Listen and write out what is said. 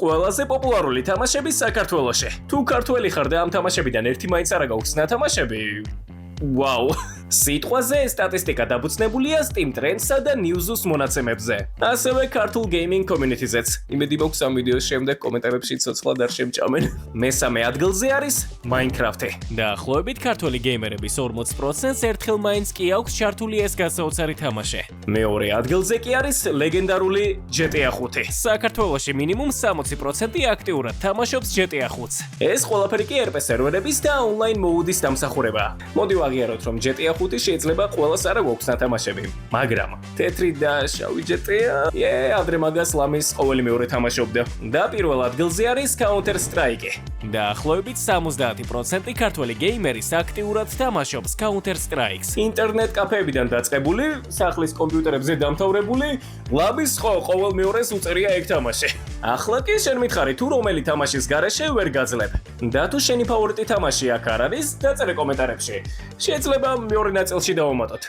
ყველაზე პოპულარული თამაშები საქართველოში. თუ ქართველი ხარ და ამ თამაშებიდან ერთი მაინც არ გაქვს ნათამაშები, ვაუ. სიტყვაზე სტატისტიკა დაფუძნებულია Steam Trends-სა და News-ს მონაცემებზე. ასევე ქართულ gaming community-ზეც. იმედი მაქვს ამ ვიდეოს შემდეგ კომენტარებში ცოცხლად არ შემჭამენ. მესამე ადგილზე არის Minecraft-ი. დაახლოებით ქართველი გეიმერების 40%-ს ერთხელ მაინც კი აქვს ჩართული ეს გასაოცარი თამაში. მეორე ადგილზე კი არის ლეგენდარული GTA 5. საქართველოში მინიმუმ 60% აქტიურად თამაშობს GTA 5-ს. ეს ყველაფერი კი RP სერვერების და online mode-ის დამსახურებაა. მოდი ვაღიაროთ, რომ GTA 5 შეიძლება ყველას არა გვაქვს ნათამაშები, მაგრამ თეთრი და შავი GTA, ადრე მაგას ლამის ყოველი მეორე თამაშობდა. და პირველ ადგილზე არის Counter Strike. დაახლოებით 70% ქართველი გეიმერის აქტიურად თამაშობს Counter Strike-ს. ინტერნეტ კაფეებიდან დაწყებული, სახლის კომპიუტერებზე დამთავრებული, ლაბის ყოველ მეორეს უწერია ეგ თამაში. ახლა კი შენ მითხარი თუ რომელი თამაშის გარეშე ვერ გაძლებ. და თუ შენი ფავორიტი თამაში აქ არ არის, დაწერე კომენტარებში. შეიძლება მეორე ნაწილში დავამატოთ.